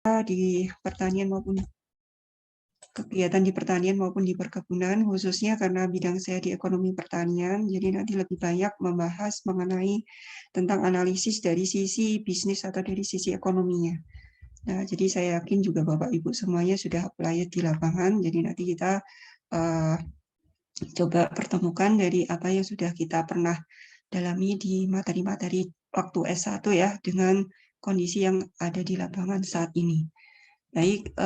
di pertanian maupun kegiatan di pertanian maupun di perkebunan, khususnya karena bidang saya di ekonomi pertanian, jadi nanti lebih banyak membahas mengenai tentang analisis dari sisi bisnis atau dari sisi ekonominya. Nah, jadi saya yakin juga Bapak Ibu semuanya sudah apply di lapangan, jadi nanti kita coba pertemukan dari apa yang sudah kita pernah dalami di materi-materi waktu S1 ya, dengan kondisi yang ada di lapangan saat ini. Baik,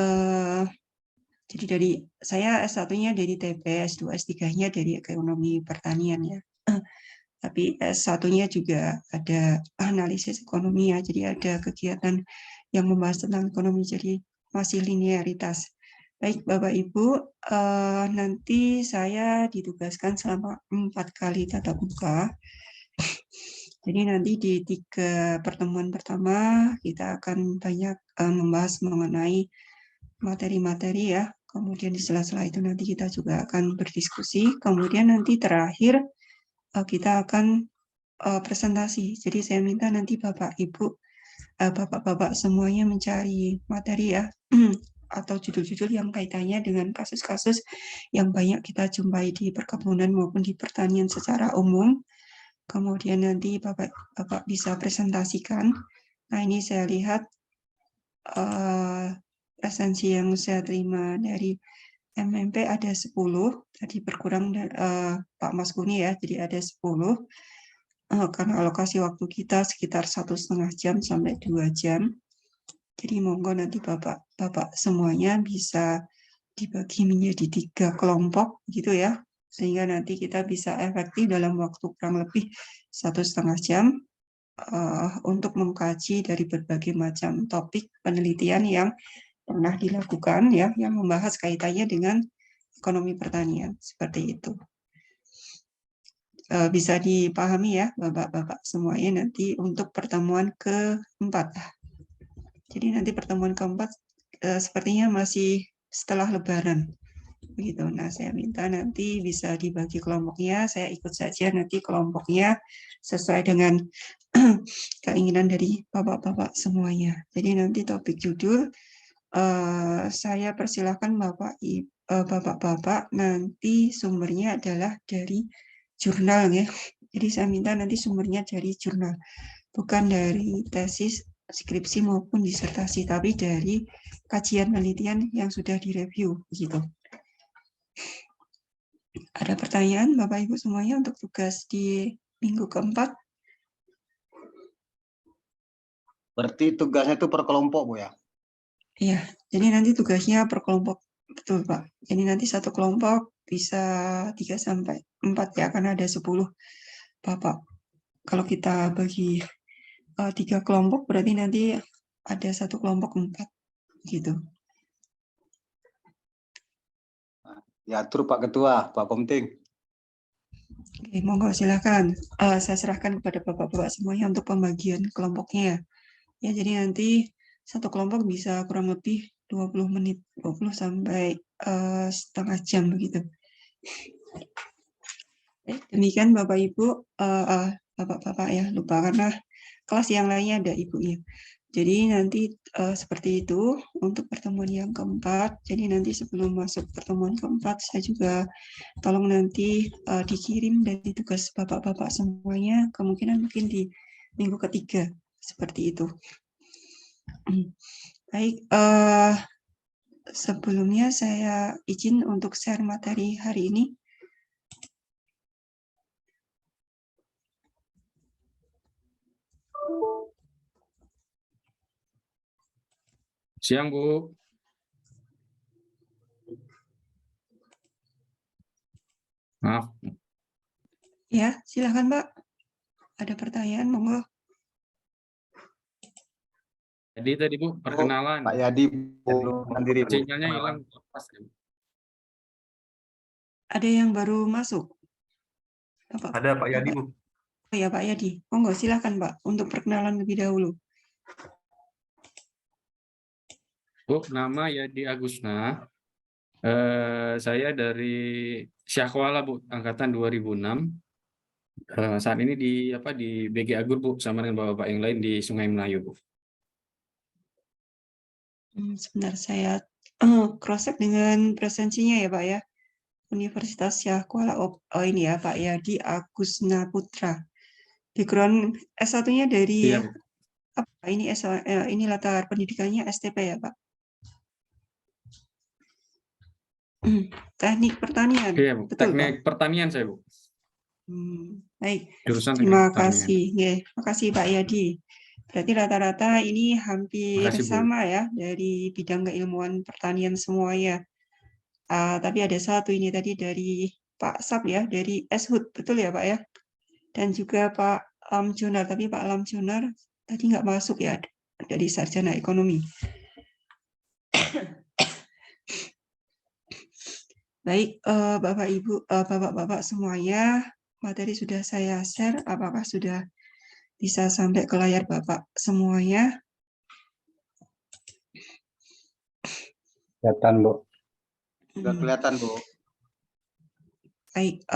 jadi dari saya S1-nya dari TP, S2, S3-nya dari ekonomi pertanian ya. Tapi S1-nya juga ada analisis ekonomi ya, jadi ada kegiatan yang membahas tentang ekonomi, jadi masih linearitas. Baik Bapak Ibu, nanti saya ditugaskan selama 4 kali tatap muka. Jadi nanti di 3 pertemuan pertama kita akan banyak membahas mengenai materi-materi ya. Kemudian di sela-sela itu nanti kita juga akan berdiskusi. Kemudian nanti terakhir kita akan presentasi. Jadi saya minta nanti Bapak Ibu, Bapak-bapak semuanya mencari materi ya atau judul-judul yang kaitannya dengan kasus-kasus yang banyak kita jumpai di perkebunan maupun di pertanian secara umum. Kemudian nanti Bapak bisa presentasikan. Nah, ini saya lihat presensi yang saya terima dari MMP ada 10, tadi berkurang Pak Mas Kuni ya, jadi ada 10. Karena alokasi waktu kita sekitar 1,5 jam sampai 2 jam. Jadi monggo nanti Bapak semuanya bisa dibagi menjadi 3 kelompok gitu ya, sehingga nanti kita bisa efektif dalam waktu kurang lebih 1,5 jam untuk mengkaji dari berbagai macam topik penelitian yang pernah dilakukan ya, yang membahas kaitannya dengan ekonomi pertanian, seperti itu. Bisa dipahami ya Bapak-bapak semuanya nanti untuk pertemuan keempat. Jadi nanti pertemuan keempat sepertinya masih setelah Lebaran. Begitu. Nah, saya minta nanti bisa dibagi kelompoknya, saya ikut saja nanti kelompoknya sesuai dengan keinginan dari Bapak-bapak semuanya. Jadi nanti topik judul saya persilahkan Bapak-bapak nanti sumbernya adalah dari jurnal ya. Jadi saya minta nanti sumbernya dari jurnal, bukan dari tesis, skripsi maupun disertasi, tapi dari kajian penelitian yang sudah direview gitu. Ada pertanyaan Bapak Ibu semuanya untuk tugas di minggu keempat? Berarti tugasnya itu per kelompok, Bu ya? Iya, jadi nanti tugasnya per kelompok. Betul, Pak. Jadi nanti satu kelompok bisa 3 sampai 4 ya, karena ada 10 Bapak. Kalau kita bagi 3 kelompok, berarti nanti ada satu kelompok 4 gitu. Ya, atur Pak Ketua, Pak Komting. Oke, monggo silakan. Saya serahkan kepada Bapak-bapak semuanya untuk pembagian kelompoknya. Ya, jadi nanti satu kelompok bisa kurang lebih 20 menit, 20 sampai setengah jam begitu. Demikian Bapak Ibu, Bapak-bapak ya, lupa karena kelas yang lainnya ada Ibunya. Jadi nanti seperti itu untuk pertemuan yang keempat. Jadi nanti sebelum masuk pertemuan keempat, saya juga tolong nanti dikirim dari tugas Bapak-bapak semuanya, kemungkinan mungkin di minggu ketiga, seperti itu. Baik, sebelumnya saya izin untuk share materi hari ini. Siang, Bu. Maaf. Ya, silakan Pak. Ada pertanyaan, monggo. Jadi tadi Bu, perkenalan. Pak Yadi belum mandiri, Bu. Sinyalnya hilang. Ada yang baru masuk? Bapak, Ada Pak Yadi, Bu. Oh ya Pak Yadi, monggo silakan Pak untuk perkenalan lebih dahulu. Bu, nama Yadi Agusna. Saya dari Syahkuala, Bu, angkatan 2006. Saat ini di BG Agur, Bu, sama dengan Bapak-bapak yang lain di Sungai Melayu, Bu. Sebentar saya cross check dengan presensinya ya Pak ya. Universitas Syah Kuala ini ya Pak ya, di Agusna Putra. Background S1-nya dari Iya, Bu. apa? Ini latar pendidikannya STP ya Pak. Teknik pertanian, Iya, Bu. betul Pak? Teknik pertanian saya, Bu. Baik, Jurusan teknik terima pertanian. kasih. Makasih Pak Yadi. Berarti rata-rata ini hampir Makasih, Bu. sama ya dari bidang keilmuan pertanian semuanya. Tapi ada satu ini tadi dari Pak Sab ya, dari Eshud, betul ya Pak ya? Dan juga Pak Lamjonar, tapi Pak Lamjonar tadi nggak masuk ya dari sarjana ekonomi. Baik, Bapak Ibu, Bapak-bapak semuanya, materi sudah saya share. Apakah sudah bisa sampai ke layar Bapak semuanya? Kelihatan, Bu. Sudah kelihatan, Bu. Baik,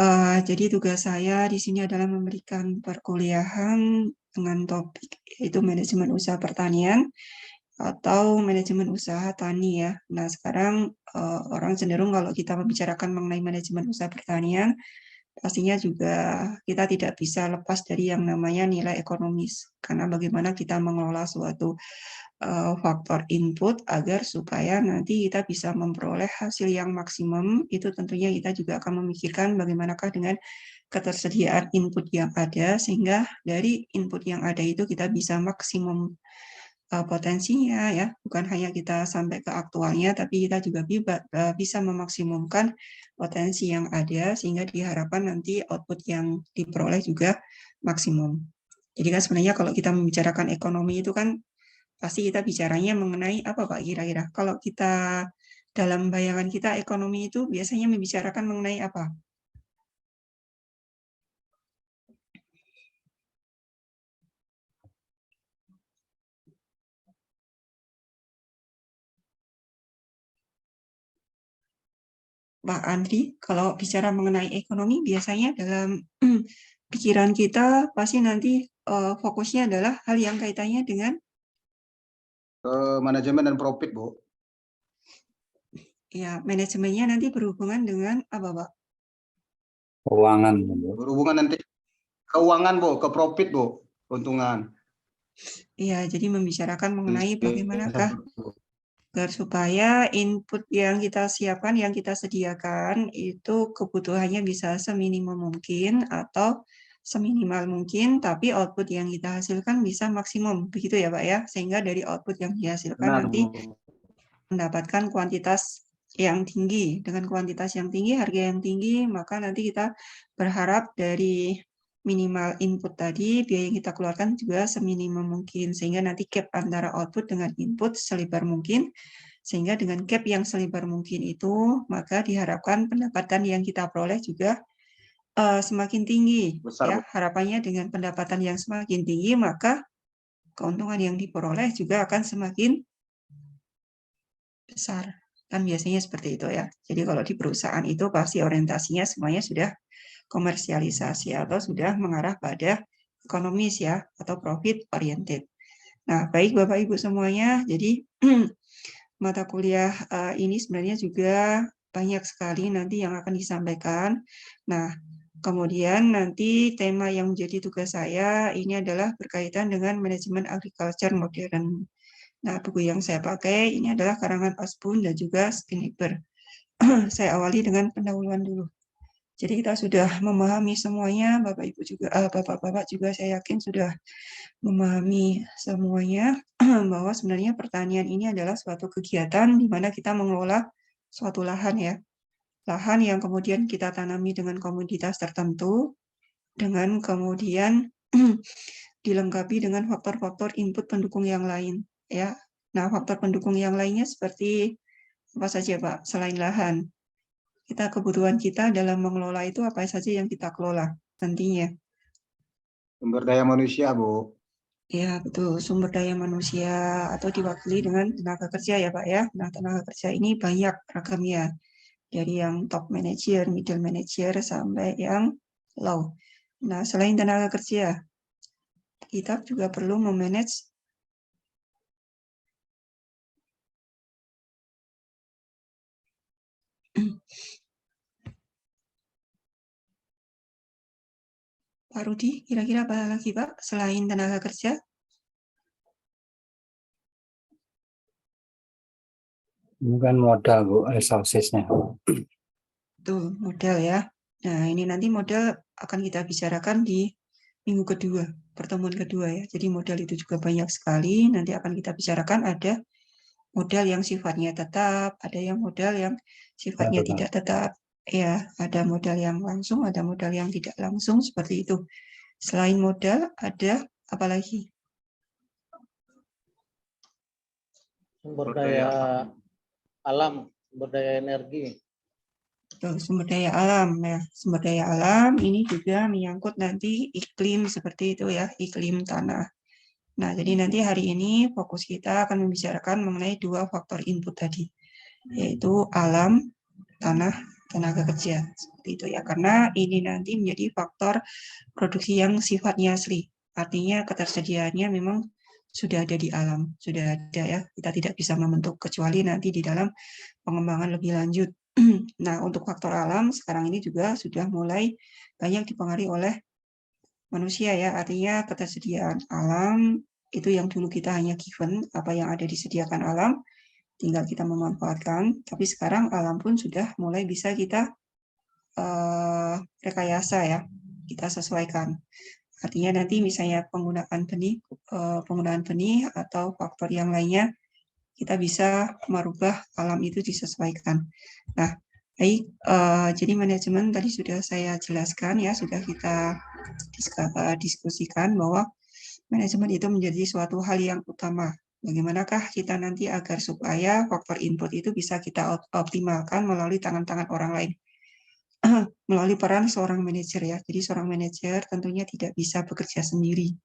jadi tugas saya di sini adalah memberikan perkuliahan dengan topik yaitu manajemen usaha pertanian atau manajemen usaha tani ya. Nah, sekarang orang cenderung kalau kita membicarakan mengenai manajemen usaha pertanian, pastinya juga kita tidak bisa lepas dari yang namanya nilai ekonomis. Karena bagaimana kita mengelola suatu faktor input agar supaya nanti kita bisa memperoleh hasil yang maksimum, itu tentunya kita juga akan memikirkan bagaimanakah dengan ketersediaan input yang ada, sehingga dari input yang ada itu kita bisa maksimum potensinya ya, bukan hanya kita sampai ke aktualnya, tapi kita juga bisa memaksimumkan potensi yang ada sehingga diharapkan nanti output yang diperoleh juga maksimum. Jadi kan sebenarnya kalau kita membicarakan ekonomi itu kan pasti kita bicaranya mengenai apa Pak kira-kira? Kalau kita dalam bayangan kita ekonomi itu biasanya membicarakan mengenai apa? Pak Andri, kalau bicara mengenai ekonomi, biasanya dalam pikiran kita pasti nanti fokusnya adalah hal yang kaitannya dengan Manajemen dan profit, Bu. ya manajemennya nanti berhubungan dengan apa, Pak? Keuangan, Bu. Berhubungan nanti keuangan, Bu, ke profit, Bu. Keuntungan. Ya, jadi membicarakan mengenai bagaimanakah agar supaya input yang kita siapkan, yang kita sediakan itu kebutuhannya bisa seminimum mungkin atau seminimal mungkin, tapi output yang kita hasilkan bisa maksimum, begitu ya Pak ya, sehingga dari output yang dihasilkan Benar, nanti Bu. mendapatkan kuantitas yang tinggi. Dengan kuantitas yang tinggi, harga yang tinggi, maka nanti kita berharap dari minimal input tadi, biaya yang kita keluarkan juga seminimum mungkin, sehingga nanti gap antara output dengan input selebar mungkin, sehingga dengan gap yang selebar mungkin itu, maka diharapkan pendapatan yang kita peroleh juga semakin tinggi. Besar, Ya, Bu. harapannya dengan pendapatan yang semakin tinggi, maka keuntungan yang diperoleh juga akan semakin besar. Kan biasanya seperti itu ya. Jadi kalau di perusahaan itu pasti orientasinya semuanya sudah komersialisasi atau sudah mengarah pada ekonomis ya, atau profit oriented. Nah, baik Bapak Ibu semuanya, jadi mata kuliah ini sebenarnya juga banyak sekali nanti yang akan disampaikan. Nah, kemudian nanti tema yang menjadi tugas saya ini adalah berkaitan dengan manajemen agriculture modern. Nah, buku yang saya pakai ini adalah karangan Osborne dan juga Schneeber. Saya awali dengan pendahuluan dulu. Jadi kita sudah memahami semuanya, Bapak-Ibu juga, Bapak-bapak juga saya yakin sudah memahami semuanya bahwa sebenarnya pertanian ini adalah suatu kegiatan di mana kita mengelola suatu lahan ya. Lahan yang kemudian kita tanami dengan komoditas tertentu, dengan kemudian dilengkapi dengan faktor-faktor input pendukung yang lain ya. Nah, faktor pendukung yang lainnya seperti apa saja, Pak? Selain lahan, kebutuhan kita dalam mengelola itu apa saja yang kita kelola nantinya? Sumber daya manusia, Bu. Ya, betul. Sumber daya manusia atau diwakili dengan tenaga kerja ya, Pak ya. Nah, tenaga kerja ini banyak ragamnya. Dari yang top manager, middle manager, sampai yang low. Nah, selain tenaga kerja, kita juga perlu memanage Pak Rudi, kira-kira apa lagi Pak selain tenaga kerja? Bukan modal, Bu, resources-nya. Tuh, modal ya. Nah, ini nanti modal akan kita bicarakan di minggu kedua, pertemuan kedua ya. Jadi modal itu juga banyak sekali. Nanti akan kita bicarakan ada modal yang sifatnya tetap, ada yang modal yang sifatnya Tetap. tidak tetap. Ya, ada modal yang langsung, ada modal yang tidak langsung, seperti itu. Selain modal, ada apa lagi? Sumber daya alam, sumber daya energi. Sumber daya alam ya. Sumber daya alam ini juga menyangkut nanti iklim seperti itu ya, iklim tanah. Nah, jadi nanti hari ini fokus kita akan membicarakan mengenai dua faktor input tadi, yaitu alam, tanah, tenaga kerja. Seperti itu ya. Karena ini nanti menjadi faktor produksi yang sifatnya asli. Artinya ketersediaannya memang sudah ada di alam, sudah ada ya. Kita tidak bisa membentuk kecuali nanti di dalam pengembangan lebih lanjut. Nah, untuk faktor alam sekarang ini juga sudah mulai banyak dipengaruhi oleh manusia ya. Artinya ketersediaan alam itu yang dulu kita hanya given, apa yang ada disediakan alam, tinggal kita memanfaatkan. Tapi sekarang alam pun sudah mulai bisa kita rekayasa ya, kita sesuaikan. Artinya nanti misalnya penggunaan benih atau faktor yang lainnya, kita bisa merubah alam itu disesuaikan. Nah, baik, jadi manajemen tadi sudah saya jelaskan ya, sudah kita diskusikan bahwa manajemen itu menjadi suatu hal yang utama. Bagaimanakah kita nanti agar supaya faktor input itu bisa kita optimalkan melalui tangan-tangan orang lain, melalui peran seorang manajer ya. Jadi seorang manajer tentunya tidak bisa bekerja sendiri.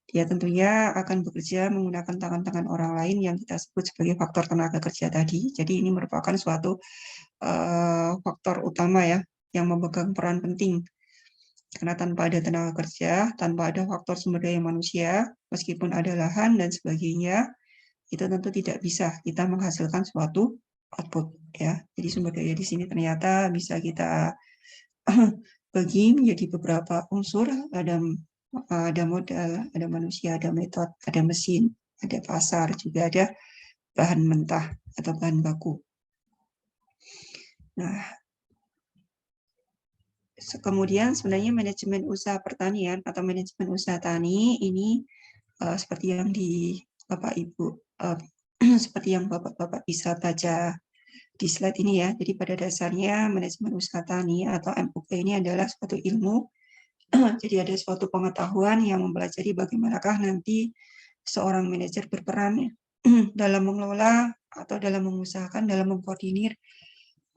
Dia tentunya akan bekerja menggunakan tangan-tangan orang lain yang kita sebut sebagai faktor tenaga kerja tadi. Jadi ini merupakan suatu faktor utama ya, yang memegang peran penting. Karena tanpa ada tenaga kerja, tanpa ada faktor sumber daya manusia, meskipun ada lahan dan sebagainya, itu tentu tidak bisa kita menghasilkan suatu output ya. Jadi sumber daya di sini ternyata bisa kita bagi menjadi beberapa unsur, ada modal, ada manusia, ada metode, ada mesin, ada pasar, juga ada bahan mentah atau bahan baku. Nah, kemudian sebenarnya manajemen usaha pertanian atau manajemen usaha tani ini seperti yang di Bapak Ibu seperti yang Bapak bisa baca di slide ini ya. Jadi pada dasarnya manajemen usaha tani atau MUP ini adalah suatu ilmu. Jadi ada suatu pengetahuan yang mempelajari bagaimanakah nanti seorang manajer berperan dalam mengelola atau dalam mengusahakan, dalam mengkoordinir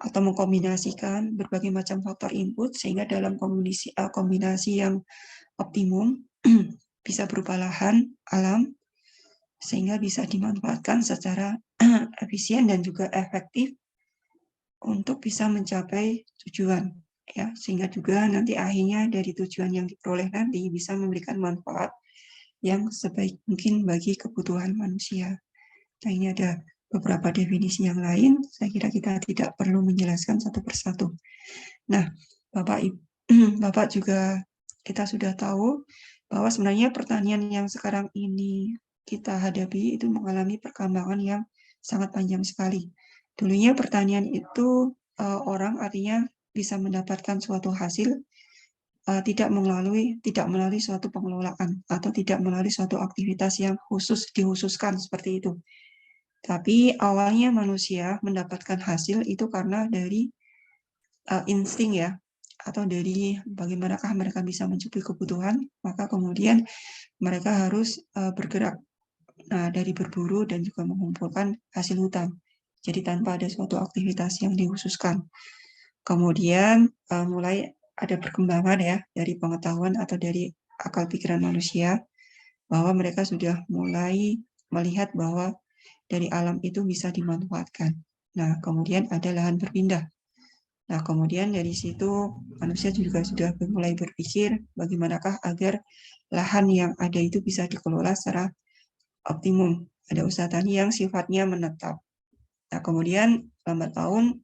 atau mengkombinasikan berbagai macam faktor input sehingga dalam kombinasi yang optimum bisa berupa lahan, alam, sehingga bisa dimanfaatkan secara efisien dan juga efektif untuk bisa mencapai tujuan ya, sehingga juga nanti akhirnya dari tujuan yang diperoleh nanti bisa memberikan manfaat yang sebaik mungkin bagi kebutuhan manusia. Nah, ini ada beberapa definisi yang lain, saya kira kita tidak perlu menjelaskan satu persatu. Nah, Bapak juga kita sudah tahu bahwa sebenarnya pertanian yang sekarang ini kita hadapi itu mengalami perkembangan yang sangat panjang sekali. Dulunya pertanian itu orang artinya bisa mendapatkan suatu hasil tidak melalui suatu pengelolaan atau tidak melalui suatu aktivitas yang dikhususkan seperti itu. Tapi awalnya manusia mendapatkan hasil itu karena dari insting ya, atau dari bagaimanakah mereka bisa mencukupi kebutuhan, maka kemudian mereka harus bergerak dari berburu dan juga mengumpulkan hasil hutan. Jadi tanpa ada suatu aktivitas yang dikhususkan. Kemudian mulai ada perkembangan ya dari pengetahuan atau dari akal pikiran manusia bahwa mereka sudah mulai melihat bahwa dari alam itu bisa dimanfaatkan. Nah, kemudian ada lahan berpindah. Nah, kemudian dari situ manusia juga sudah mulai berpikir bagaimanakah agar lahan yang ada itu bisa dikelola secara optimum. Ada usaha tani yang sifatnya menetap. Nah, kemudian lambat laun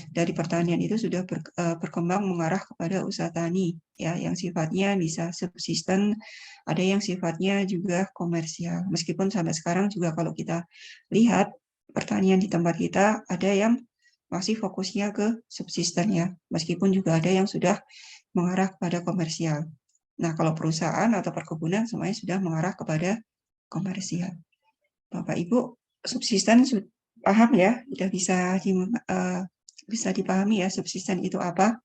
dari pertanian itu sudah berkembang mengarah kepada usaha tani, ya, yang sifatnya bisa subsisten, ada yang sifatnya juga komersial. Meskipun sampai sekarang juga kalau kita lihat pertanian di tempat kita ada yang masih fokusnya ke subsisten, ya, meskipun juga ada yang sudah mengarah kepada komersial. Nah, kalau perusahaan atau perkebunan semuanya sudah mengarah kepada komersial. Bapak Ibu, subsisten paham ya, sudah bisa dipahami ya subsisten itu apa?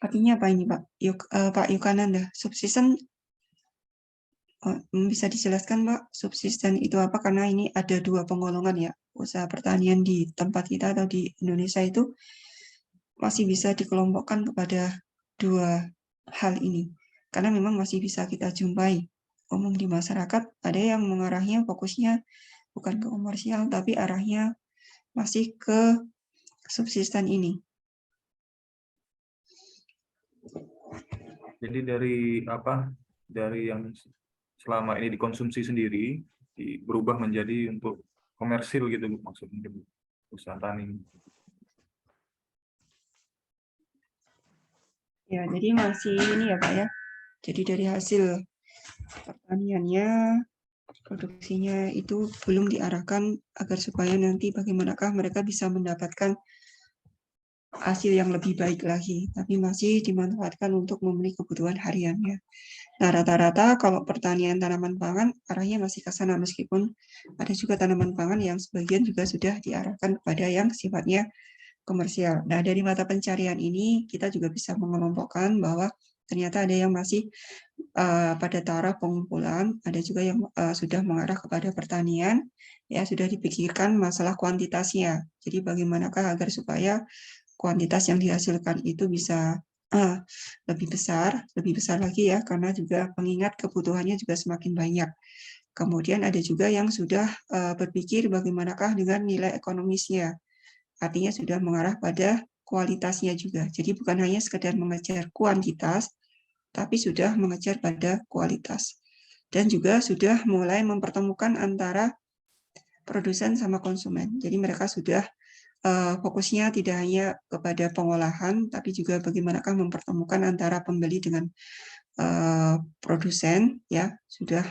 Artinya apa ini Pak? Pak Yukananda, subsisten bisa dijelaskan Pak, subsisten itu apa? Karena ini ada dua penggolongan ya, usaha pertanian di tempat kita atau di Indonesia itu masih bisa dikelompokkan kepada dua hal ini. Karena memang masih bisa kita jumpai umum di masyarakat, ada yang mengarahnya fokusnya bukan ke komersial, tapi arahnya masih ke subsisten ini. Jadi dari yang selama ini dikonsumsi sendiri berubah menjadi untuk komersil gitu Bu, maksudnya Bu, usaha tani. Ya, jadi masih ini ya Pak ya. Jadi dari hasil pertaniannya, produksinya itu belum diarahkan agar supaya nanti bagaimanakah mereka bisa mendapatkan hasil yang lebih baik lagi, tapi masih dimanfaatkan untuk memenuhi kebutuhan hariannya. Nah, rata-rata kalau pertanian tanaman pangan arahnya masih ke sana, meskipun ada juga tanaman pangan yang sebagian juga sudah diarahkan kepada yang sifatnya komersial. Nah, dari mata pencarian ini kita juga bisa mengelompokkan bahwa ternyata ada yang masih pada taraf pengumpulan, ada juga yang sudah mengarah kepada pertanian, ya sudah dipikirkan masalah kuantitasnya. Jadi bagaimanakah agar supaya kuantitas yang dihasilkan itu bisa lebih besar lagi ya, karena juga mengingat kebutuhannya juga semakin banyak. Kemudian ada juga yang sudah berpikir bagaimanakah dengan nilai ekonomisnya, artinya sudah mengarah pada kualitasnya juga. Jadi bukan hanya sekedar mengejar kuantitas, tapi sudah mengejar pada kualitas. Dan juga sudah mulai mempertemukan antara produsen sama konsumen. Jadi mereka sudah fokusnya tidak hanya kepada pengolahan, tapi juga bagaimanakah mempertemukan antara pembeli dengan produsen, ya sudah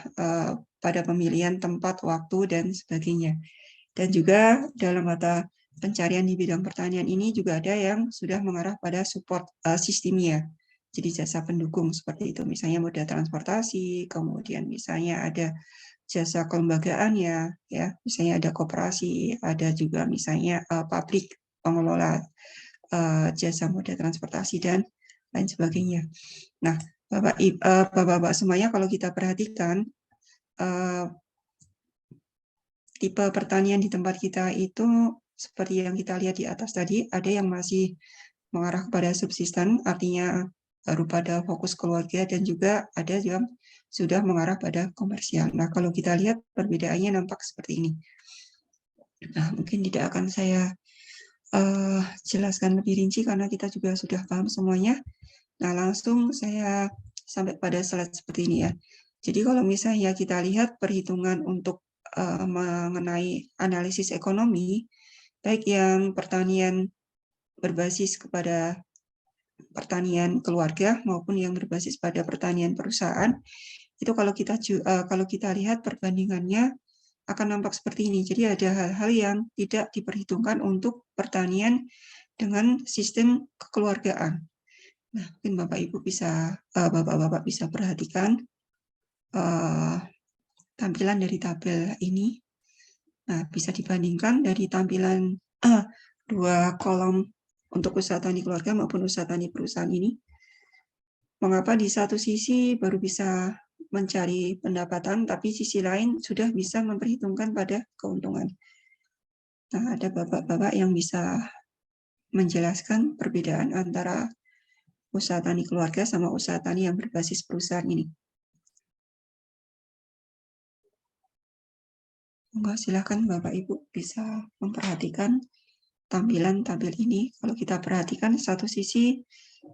pada pemilihan tempat, waktu, dan sebagainya. Dan juga dalam mata pencarian di bidang pertanian ini juga ada yang sudah mengarah pada support sistemnya. Jadi jasa pendukung seperti itu, misalnya moda transportasi, kemudian misalnya ada jasa kelembagaan ya, misalnya ada koperasi, ada juga misalnya pabrik pengelola jasa moda transportasi dan lain sebagainya. Nah, Bapak-Bapak semuanya kalau kita perhatikan tipe pertanian di tempat kita itu seperti yang kita lihat di atas tadi, ada yang masih mengarah kepada subsisten, artinya baru pada fokus keluarga, dan juga ada yang sudah mengarah pada komersial. Nah, kalau kita lihat perbedaannya nampak seperti ini. Nah, mungkin tidak akan saya jelaskan lebih rinci karena kita juga sudah paham semuanya. Nah, langsung saya sampai pada slide seperti ini ya. Jadi kalau misalnya kita lihat perhitungan untuk mengenai analisis ekonomi, baik yang pertanian berbasis kepada pertanian keluarga maupun yang berbasis pada pertanian perusahaan, itu kalau kita lihat perbandingannya akan nampak seperti ini. Jadi ada hal-hal yang tidak diperhitungkan untuk pertanian dengan sistem kekeluargaan. Nah, mungkin Bapak-Bapak bisa perhatikan tampilan dari tabel ini. Nah, bisa dibandingkan dari tampilan dua kolom untuk usaha tani keluarga maupun usaha tani perusahaan ini. Mengapa di satu sisi baru bisa mencari pendapatan, tapi sisi lain sudah bisa memperhitungkan pada keuntungan. Nah, ada Bapak-Bapak yang bisa menjelaskan perbedaan antara usaha tani keluarga sama usaha tani yang berbasis perusahaan ini. Silakan Bapak Ibu bisa memperhatikan tampilan tabel ini. Kalau kita perhatikan satu sisi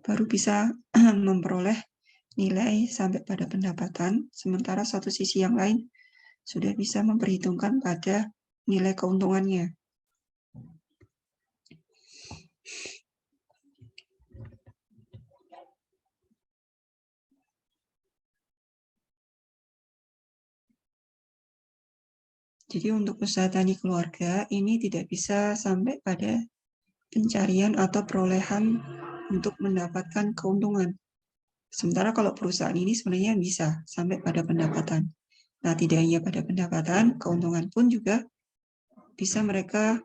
baru bisa memperoleh nilai sampai pada pendapatan, sementara satu sisi yang lain sudah bisa memperhitungkan pada nilai keuntungannya. Jadi untuk usaha tani keluarga ini tidak bisa sampai pada pencarian atau perolehan untuk mendapatkan keuntungan. Sementara kalau perusahaan ini sebenarnya bisa sampai pada pendapatan. Nah, tidak hanya pada pendapatan, keuntungan pun juga bisa mereka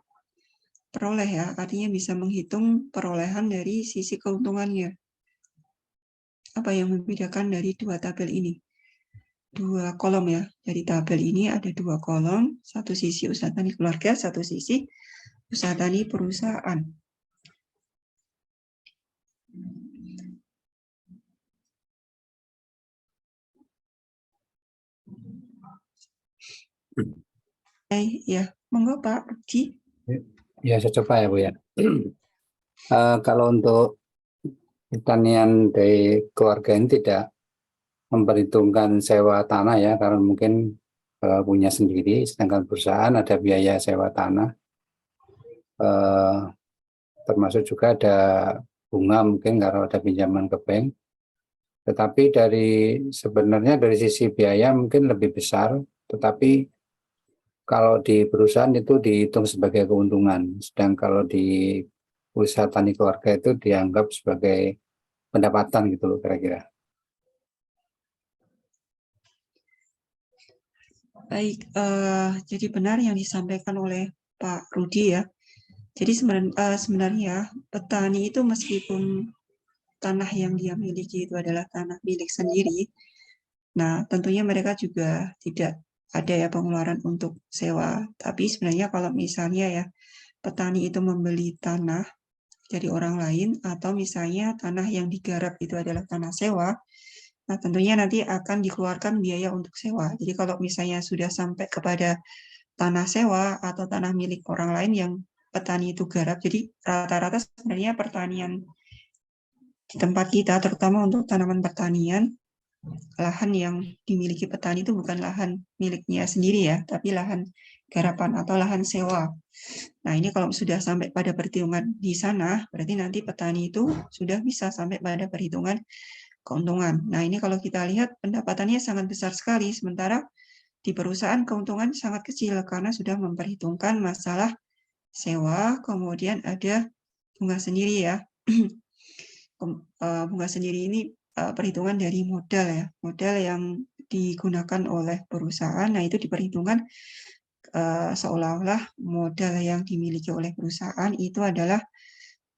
peroleh ya, artinya bisa menghitung perolehan dari sisi keuntungannya. Apa yang membedakan dari dua tabel ini? Dua kolom ya, dari tabel ini ada dua kolom, satu sisi usaha tani keluarga, satu sisi usaha tani perusahaan. Ya, monggo Pak Rudi. Ya, saya coba ya Bu ya. Kalau untuk pertanian dari keluarga ini tidak memperhitungkan sewa tanah ya, karena mungkin punya sendiri, sedangkan perusahaan ada biaya sewa tanah, termasuk juga ada bunga mungkin kalau ada pinjaman ke bank. Tetapi sebenarnya dari sisi biaya mungkin lebih besar, tetapi kalau di perusahaan itu dihitung sebagai keuntungan, sedang kalau di usaha tani keluarga itu dianggap sebagai pendapatan gitu loh kira-kira. Baik, jadi benar yang disampaikan oleh Pak Rudi ya. Jadi sebenarnya petani itu meskipun tanah yang dia miliki itu adalah tanah milik sendiri, nah tentunya mereka juga tidak ada ya pengeluaran untuk sewa. Tapi sebenarnya kalau misalnya ya petani itu membeli tanah dari orang lain atau misalnya tanah yang digarap itu adalah tanah sewa, nah tentunya nanti akan dikeluarkan biaya untuk sewa. Jadi kalau misalnya sudah sampai kepada tanah sewa atau tanah milik orang lain yang petani itu garap, jadi rata-rata sebenarnya pertanian di tempat kita, terutama untuk tanaman pertanian, lahan yang dimiliki petani itu bukan lahan miliknya sendiri ya, tapi lahan garapan atau lahan sewa. Nah ini kalau sudah sampai pada perhitungan di sana, berarti nanti petani itu sudah bisa sampai pada perhitungan keuntungan. Nah ini kalau kita lihat pendapatannya sangat besar sekali, sementara di perusahaan keuntungan sangat kecil karena sudah memperhitungkan masalah sewa, kemudian ada bunga sendiri ya. Bunga sendiri ini perhitungan dari modal ya, modal yang digunakan oleh perusahaan. Nah itu diperhitungkan seolah-olah modal yang dimiliki oleh perusahaan itu adalah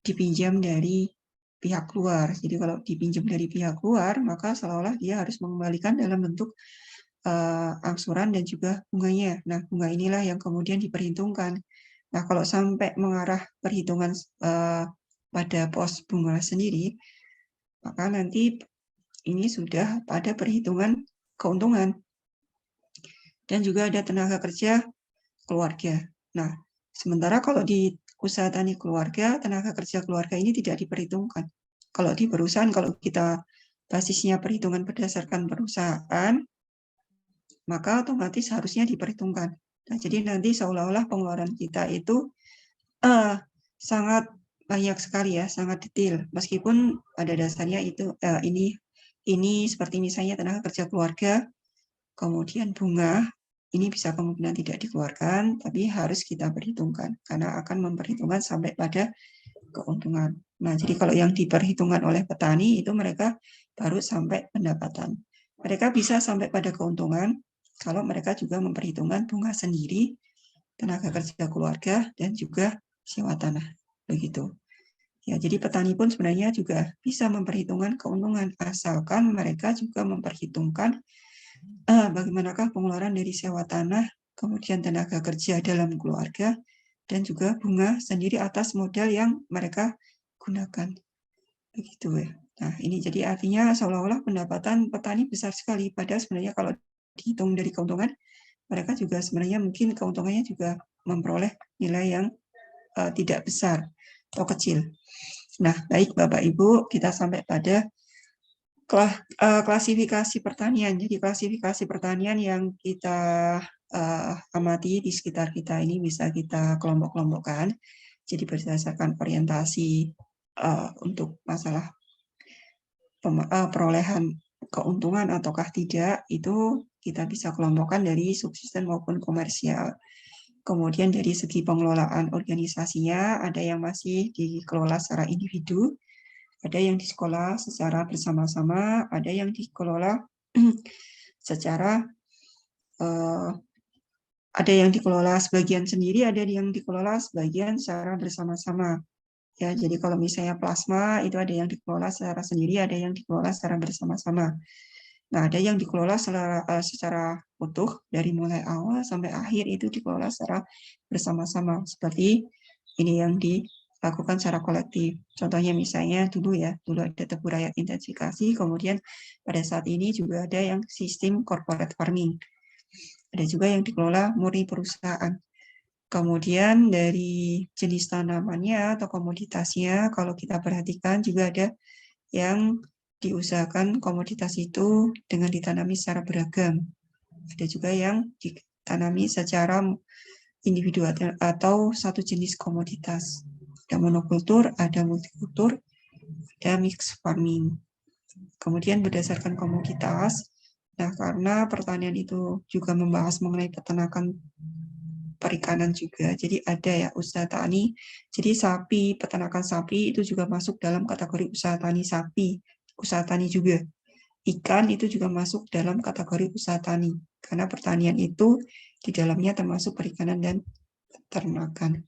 dipinjam dari pihak luar. Jadi kalau dipinjam dari pihak luar, maka seolah-olah dia harus mengembalikan dalam bentuk angsuran dan juga bunganya. Nah, bunga inilah yang kemudian diperhitungkan. Nah, kalau sampai mengarah perhitungan pada pos bunga sendiri, maka nanti ini sudah pada perhitungan keuntungan. Dan juga ada tenaga kerja keluarga. Nah, sementara kalau di usaha tani keluarga, tenaga kerja keluarga ini tidak diperhitungkan. Kalau di perusahaan, kalau kita basisnya perhitungan berdasarkan perusahaan, maka otomatis harusnya diperhitungkan. Nah, jadi nanti seolah-olah pengeluaran kita itu sangat banyak sekali ya, sangat detail. Meskipun pada dasarnya itu ini seperti misalnya tenaga kerja keluarga, kemudian bunga, ini bisa kemungkinan tidak dikeluarkan, tapi harus kita perhitungkan karena akan memperhitungkan sampai pada keuntungan. Nah, jadi kalau yang diperhitungkan oleh petani itu mereka baru sampai pendapatan. Mereka bisa sampai pada keuntungan kalau mereka juga memperhitungkan bunga sendiri, tenaga kerja keluarga, dan juga sewa tanah. Begitu. Ya, jadi petani pun sebenarnya juga bisa memperhitungkan keuntungan asalkan mereka juga memperhitungkan bagaimanakah pengeluaran dari sewa tanah, kemudian tenaga kerja dalam keluarga, dan juga bunga sendiri atas modal yang mereka gunakan. Begitu ya. Nah, ini jadi artinya seolah-olah pendapatan petani besar sekali, padahal sebenarnya kalau dihitung dari keuntungan, mereka juga sebenarnya mungkin keuntungannya juga memperoleh nilai yang tidak besar atau kecil. Nah, baik Bapak Ibu, kita sampai pada klasifikasi pertanian. Jadi klasifikasi pertanian yang kita amati di sekitar kita ini bisa kita kelompok-kelompokkan. Jadi berdasarkan orientasi untuk masalah perolehan keuntungan ataukah tidak, itu kita bisa kelompokkan dari subsisten maupun komersial. Kemudian dari segi pengelolaan organisasinya, ada yang masih dikelola secara individu, ada yang dikelola secara bersama-sama, ada yang dikelola secara ada yang dikelola sebagian sendiri, ada yang dikelola sebagian secara bersama-sama. Ya, jadi kalau misalnya plasma itu ada yang dikelola secara sendiri, ada yang dikelola secara bersama-sama. Nah, ada yang dikelola secara utuh dari mulai awal sampai akhir itu dikelola secara bersama-sama. Seperti ini yang dilakukan secara kolektif. Contohnya misalnya dulu ada Tebu Rakyat Intensifikasi, kemudian pada saat ini juga ada yang sistem corporate farming. Ada juga yang dikelola murni perusahaan. Kemudian dari jenis tanamannya atau komoditasnya, kalau kita perhatikan juga ada yang diusahakan komoditas itu dengan ditanami secara beragam. Ada juga yang ditanami secara individu atau satu jenis komoditas. Ada monokultur, ada multikultur, ada mixed farming. Kemudian berdasarkan komoditas, nah karena pertanian itu juga membahas mengenai peternakan perikanan juga, jadi ada ya usaha tani. Jadi sapi, peternakan sapi itu juga masuk dalam kategori usaha tani sapi, usaha tani juga. Ikan itu juga masuk dalam kategori usaha tani, karena pertanian itu di dalamnya termasuk perikanan dan peternakan.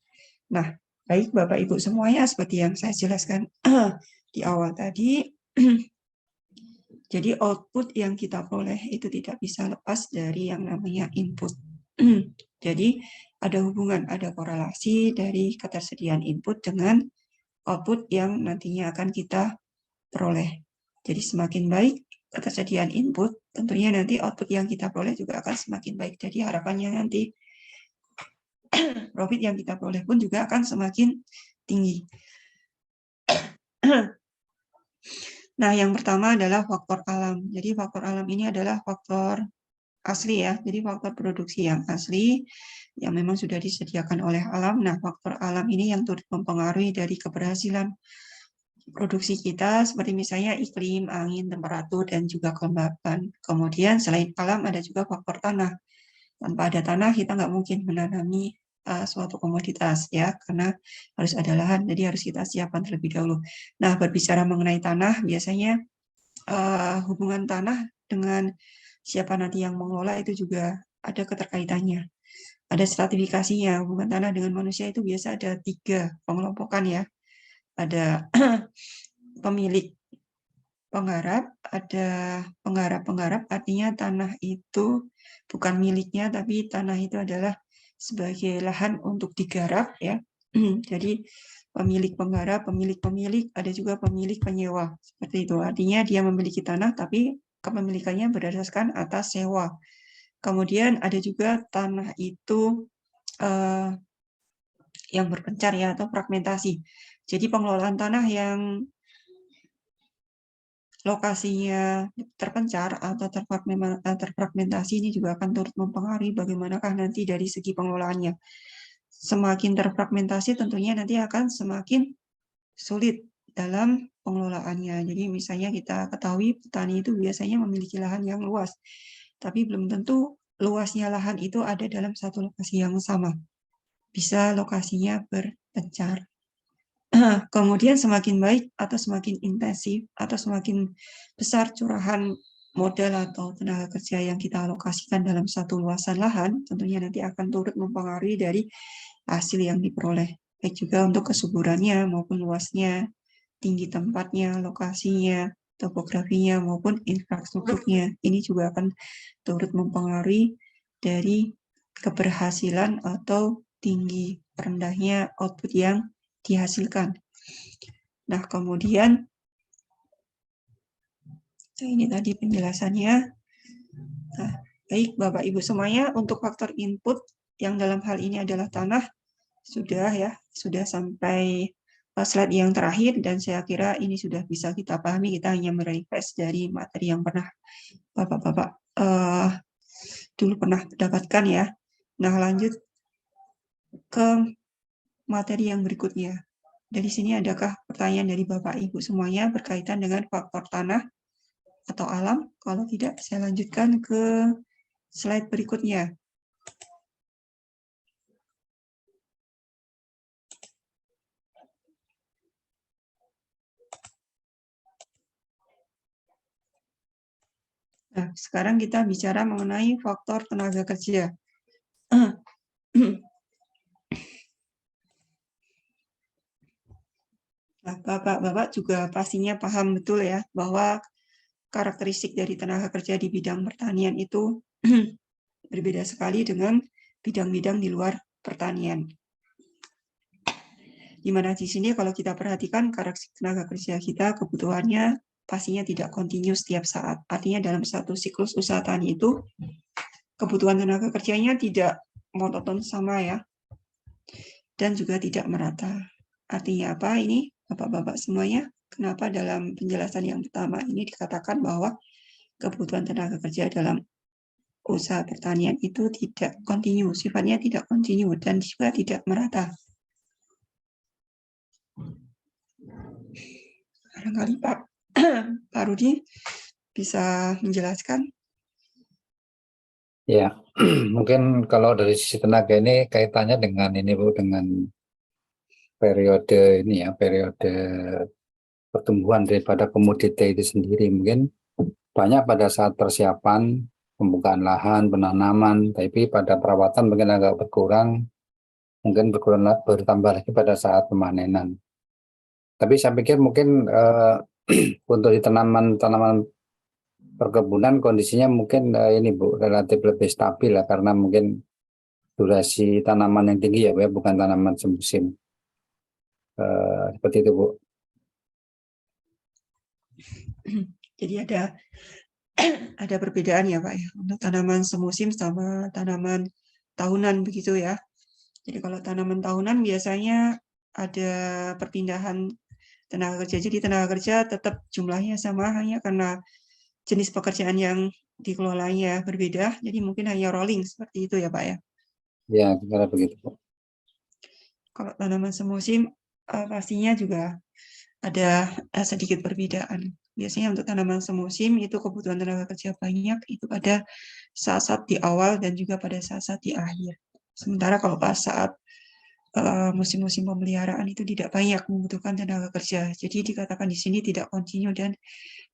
Nah, baik Bapak Ibu semuanya, seperti yang saya jelaskan di awal tadi, jadi output yang kita peroleh itu tidak bisa lepas dari yang namanya input. Jadi ada hubungan, ada korelasi dari ketersediaan input dengan output yang nantinya akan kita peroleh. Jadi semakin baik ketersediaan input, tentunya nanti output yang kita peroleh juga akan semakin baik. Jadi harapannya nanti profit yang kita peroleh pun juga akan semakin tinggi. Nah, yang pertama adalah faktor alam. Jadi faktor alam ini adalah faktor asli ya, jadi faktor produksi yang asli yang memang sudah disediakan oleh alam. Nah, faktor alam ini yang turut mempengaruhi dari keberhasilan produksi kita, seperti misalnya iklim, angin, temperatur, dan juga kelembapan. Kemudian selain alam ada juga faktor tanah. Tanpa ada tanah kita nggak mungkin menanami suatu komoditas ya, karena harus ada lahan, jadi harus kita siapkan terlebih dahulu. Nah, berbicara mengenai tanah, biasanya hubungan tanah dengan siapa nanti yang mengelola itu juga ada keterkaitannya. Ada stratifikasinya, hubungan tanah dengan manusia itu biasa ada 3 pengelompokan ya. Ada pemilik penggarap, ada penggarap-penggarap, artinya tanah itu bukan miliknya, tapi tanah itu adalah sebagai lahan untuk digarap ya. Jadi pemilik penggarap, pemilik-pemilik, ada juga pemilik penyewa. Seperti itu, artinya dia memiliki tanah, tapi kepemilikannya berdasarkan atas sewa. Kemudian ada juga tanah itu yang berpencar ya, atau fragmentasi. Jadi pengelolaan tanah yang lokasinya terpencar atau terfragmentasi ini juga akan turut mempengaruhi bagaimanakah nanti dari segi pengelolaannya. Semakin terfragmentasi tentunya nanti akan semakin sulit dalam pengelolaannya. Jadi misalnya kita ketahui petani itu biasanya memiliki lahan yang luas, tapi belum tentu luasnya lahan itu ada dalam satu lokasi yang sama. Bisa lokasinya berpencar. Kemudian semakin baik atau semakin intensif atau semakin besar curahan modal atau tenaga kerja yang kita alokasikan dalam satu luasan lahan, tentunya nanti akan turut mempengaruhi dari hasil yang diperoleh. Baik juga untuk kesuburannya maupun luasnya, tinggi tempatnya, lokasinya, topografinya, maupun infrastrukturnya. Ini juga akan turut mempengaruhi dari keberhasilan atau tinggi rendahnya output yang dihasilkan. Nah, kemudian, ini tadi penjelasannya. Nah, baik Bapak Ibu semuanya, untuk faktor input yang dalam hal ini adalah tanah, sudah sampai slide yang terakhir, dan saya kira ini sudah bisa kita pahami, kita hanya merefresh dari materi yang pernah Bapak-Bapak dulu pernah dapatkan ya. Nah, lanjut ke materi yang berikutnya. Dari sini adakah pertanyaan dari Bapak Ibu semuanya berkaitan dengan faktor tanah atau alam? Kalau tidak, saya lanjutkan ke slide berikutnya. Nah, sekarang kita bicara mengenai faktor tenaga kerja. Nah, Bapak-Bapak juga pastinya paham betul ya, bahwa karakteristik dari tenaga kerja di bidang pertanian itu berbeda sekali dengan bidang-bidang di luar pertanian. Di mana di sini kalau kita perhatikan karakteristik tenaga kerja kita, kebutuhannya pastinya tidak kontinu setiap saat. Artinya dalam satu siklus usaha tani itu, kebutuhan tenaga kerjanya tidak monoton sama ya, dan juga tidak merata. Artinya apa ini, Bapak-Bapak semuanya? Kenapa dalam penjelasan yang pertama ini dikatakan bahwa kebutuhan tenaga kerja dalam usaha pertanian itu tidak kontinu, sifatnya tidak kontinu dan juga tidak merata. Barangkali Pak Rudi bisa menjelaskan. Ya, mungkin kalau dari sisi tenaga ini kaitannya dengan ini Bu, dengan periode ini ya, periode pertumbuhan daripada komoditi itu sendiri. Mungkin banyak pada saat persiapan pembukaan lahan, penanaman, tapi pada perawatan mungkin agak berkurang, mungkin bertambah lagi pada saat pemanenan. Tapi saya pikir mungkin untuk di tanaman perkebunan kondisinya mungkin ini Bu, relatif lebih stabil lah, karena mungkin durasi tanaman yang tinggi ya Bu, ya, bukan tanaman semusim. Seperti itu Bu. Jadi ada perbedaan ya Pak ya, untuk tanaman semusim sama tanaman tahunan begitu ya. Jadi kalau tanaman tahunan biasanya ada perpindahan tenaga kerja. Jadi tenaga kerja tetap jumlahnya sama, hanya karena jenis pekerjaan yang dikelolanya berbeda, jadi mungkin hanya rolling seperti itu ya Pak ya. Ya, kira begitu Bu. Kalau tanaman semusim pastinya juga ada sedikit perbedaan. Biasanya untuk tanaman semusim itu kebutuhan tenaga kerja banyak itu pada saat-saat di awal dan juga pada saat-saat di akhir. Sementara kalau pas saat musim-musim pemeliharaan itu tidak banyak membutuhkan tenaga kerja. Jadi dikatakan di sini tidak kontinu dan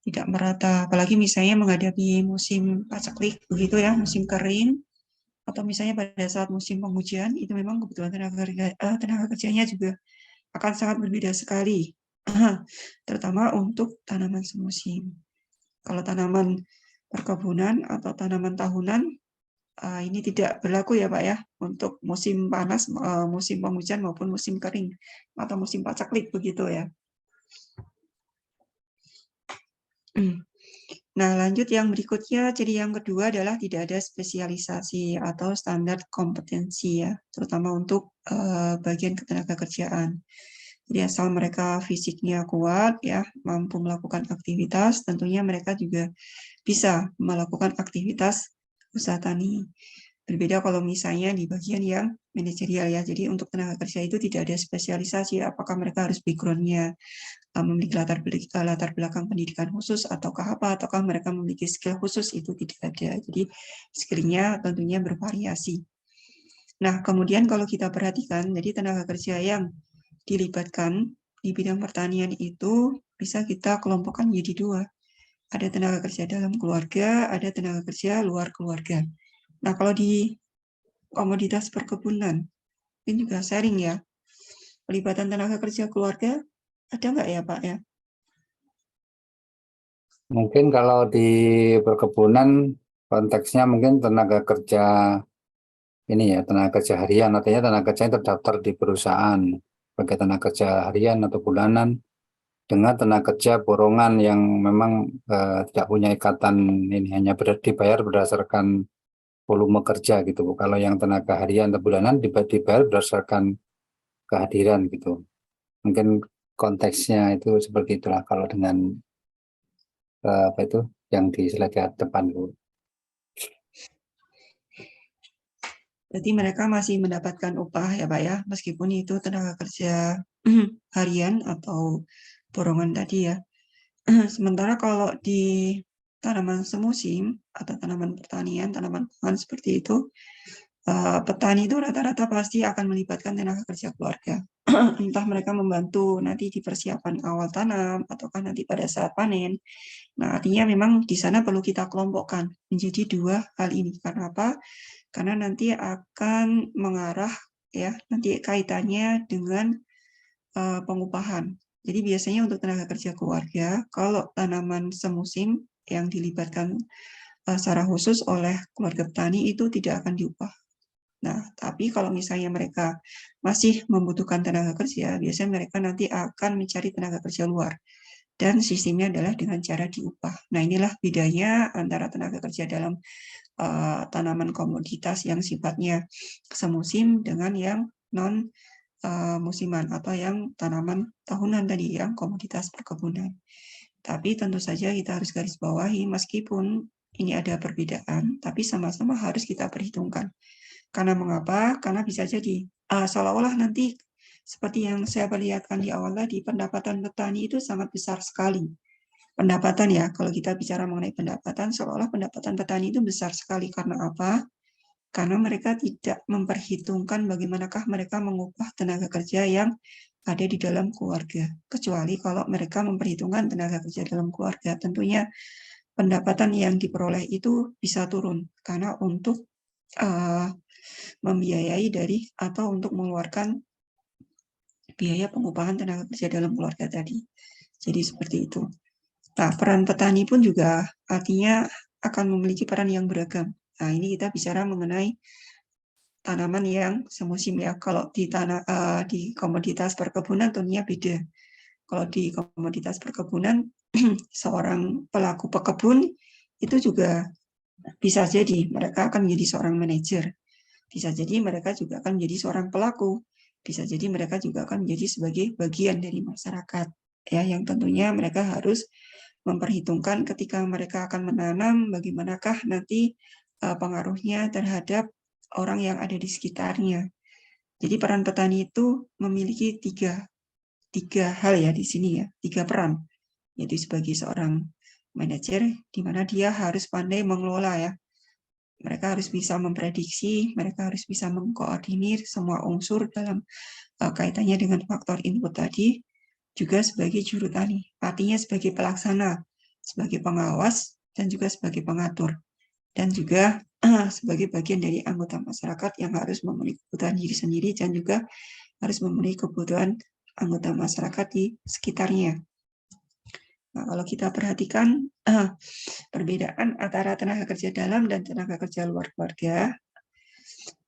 tidak merata. Apalagi misalnya menghadapi musim paceklik begitu ya, musim kering, atau misalnya pada saat musim penghujan itu memang kebutuhan tenaga kerjanya juga akan sangat berbeda sekali. Terutama untuk tanaman semusim. Kalau tanaman perkebunan atau tanaman tahunan ini tidak berlaku ya Pak ya, untuk musim panas, musim penghujan maupun musim kering atau musim paceklik begitu ya. Nah, lanjut yang berikutnya, ciri yang kedua adalah tidak ada spesialisasi atau standar kompetensi ya, terutama untuk bagian ketenaga kerjaan. Jadi asal mereka fisiknya kuat ya, mampu melakukan aktivitas, tentunya mereka juga bisa melakukan aktivitas usaha tani. Berbeda kalau misalnya di bagian yang manajerial ya. Jadi untuk tenaga kerja itu tidak ada spesialisasi, apakah mereka harus background-nya memiliki latar belakang pendidikan khusus ataukah apa, ataukah mereka memiliki skill khusus, itu tidak ada. Jadi skill-nya tentunya bervariasi. Nah, kemudian kalau kita perhatikan, jadi tenaga kerja yang dilibatkan di bidang pertanian itu bisa kita kelompokkan menjadi dua. Ada tenaga kerja dalam keluarga, ada tenaga kerja luar keluarga. Nah, kalau di komoditas perkebunan, ini juga sharing ya, pelibatan tenaga kerja keluarga, ada nggak ya Pak ya? Mungkin kalau di perkebunan konteksnya mungkin tenaga kerja ini ya, tenaga kerja harian, artinya tenaga kerja yang terdaftar di perusahaan sebagai tenaga kerja harian atau bulanan, dengan tenaga kerja borongan yang memang tidak punya ikatan ini, hanya dibayar berdasarkan volume kerja gitu Bu. Kalau yang tenaga harian atau bulanan dibayar berdasarkan kehadiran gitu. Mungkin konteksnya itu seperti itulah kalau dengan apa itu yang di slide depan itu. Berarti mereka masih mendapatkan upah ya Pak ya, meskipun itu tenaga kerja harian atau borongan tadi ya. Sementara kalau di tanaman semusim atau tanaman pertanian, tanaman pangan seperti itu, petani itu rata-rata pasti akan melibatkan tenaga kerja keluarga. Entah mereka membantu nanti di persiapan awal tanam, ataukah nanti pada saat panen. Nah, artinya memang di sana perlu kita kelompokkan menjadi dua hal ini. Karena apa? Karena nanti akan mengarah ya, nanti kaitannya dengan pengupahan. Jadi biasanya untuk tenaga kerja keluarga, kalau tanaman semusim yang dilibatkan secara khusus oleh keluarga petani itu tidak akan diupah. Nah, tapi kalau misalnya mereka masih membutuhkan tenaga kerja, biasanya mereka nanti akan mencari tenaga kerja luar. Dan sistemnya adalah dengan cara diupah. Nah, inilah bedanya antara tenaga kerja dalam tanaman komoditas yang sifatnya semusim dengan yang non musiman atau yang tanaman tahunan tadi, yang komoditas perkebunan. Tapi tentu saja kita harus garis bawahi meskipun ini ada perbedaan, tapi sama-sama harus kita perhitungkan. Karena mengapa? Karena bisa jadi seolah-olah nanti seperti yang saya perlihatkan di awal tadi, pendapatan petani itu sangat besar sekali. Pendapatan ya, kalau kita bicara mengenai pendapatan, seolah-olah pendapatan petani itu besar sekali. Karena apa? Karena mereka tidak memperhitungkan bagaimanakah mereka mengupah tenaga kerja yang ada di dalam keluarga. Kecuali kalau mereka memperhitungkan tenaga kerja dalam keluarga, tentunya pendapatan yang diperoleh itu bisa turun. Karena untuk membiayai dari atau untuk mengeluarkan biaya pengupahan tenaga kerja dalam keluarga tadi. Jadi seperti itu. Nah, peran petani pun juga artinya akan memiliki peran yang beragam. Nah, ini kita bicara mengenai tanaman yang semusim ya. Kalau di di komoditas perkebunan tentunya beda. Kalau di komoditas perkebunan, seorang pelaku pekebun itu juga bisa jadi mereka akan menjadi seorang manajer. Bisa jadi mereka juga akan menjadi seorang pelaku. Bisa jadi mereka juga akan menjadi sebagai bagian dari masyarakat. Ya, yang tentunya mereka harus memperhitungkan ketika mereka akan menanam, bagaimanakah nanti pengaruhnya terhadap orang yang ada di sekitarnya. Jadi peran petani itu memiliki tiga hal ya di sini ya, 3 peran. Yaitu sebagai seorang manajer, di mana dia harus pandai mengelola ya. Mereka harus bisa memprediksi, mereka harus bisa mengkoordinir semua unsur dalam kaitannya dengan faktor input tadi, juga sebagai juru tani, artinya sebagai pelaksana, sebagai pengawas, dan juga sebagai pengatur, dan juga sebagai bagian dari anggota masyarakat yang harus memenuhi kebutuhan diri sendiri dan juga harus memenuhi kebutuhan anggota masyarakat di sekitarnya. Nah, kalau kita perhatikan perbedaan antara tenaga kerja dalam dan tenaga kerja luar keluarga,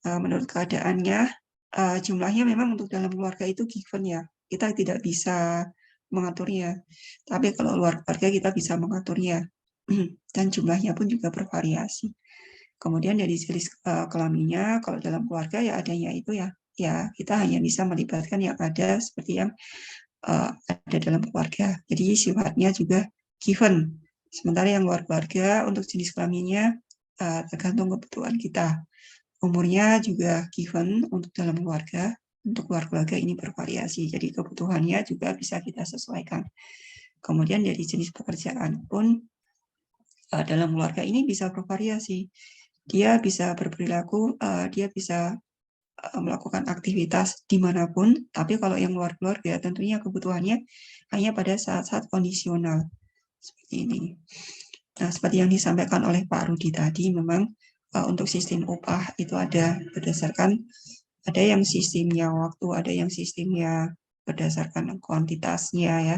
menurut keadaannya jumlahnya memang untuk dalam keluarga itu given ya, kita tidak bisa mengaturnya. Tapi kalau luar keluarga kita bisa mengaturnya. Dan jumlahnya pun juga bervariasi. Kemudian dari jenis kelaminnya, kalau dalam keluarga ya adanya itu ya kita hanya bisa melibatkan yang ada seperti yang ada dalam keluarga. Jadi sifatnya juga given. Sementara yang luar keluarga untuk jenis kelaminnya tergantung kebutuhan kita. Umurnya juga given untuk dalam keluarga. Untuk luar keluarga ini bervariasi, jadi kebutuhannya juga bisa kita sesuaikan. Kemudian dari jenis pekerjaan pun dalam keluarga ini bisa bervariasi. Dia bisa berperilaku, dia bisa melakukan aktivitas dimanapun, tapi kalau yang luar keluarga tentunya kebutuhannya hanya pada saat-saat kondisional. Seperti ini. Nah, seperti yang disampaikan oleh Pak Rudi tadi, memang untuk sistem upah itu ada berdasarkan, ada yang sistemnya waktu, ada yang sistemnya berdasarkan kuantitasnya ya,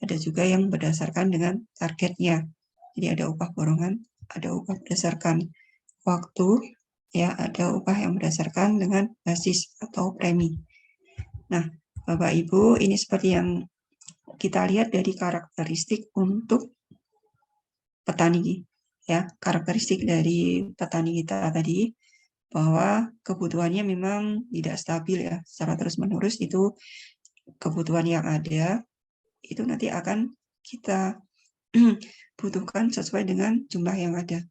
ada juga yang berdasarkan dengan targetnya. Jadi ada upah borongan, ada upah berdasarkan waktu, ya ada upah yang berdasarkan dengan basis atau premi. Nah, Bapak Ibu, ini seperti yang kita lihat dari karakteristik untuk petani ya, karakteristik dari petani kita tadi bahwa kebutuhannya memang tidak stabil ya secara terus-menerus, itu kebutuhan yang ada, itu nanti akan kita butuhkan sesuai dengan jumlah yang ada.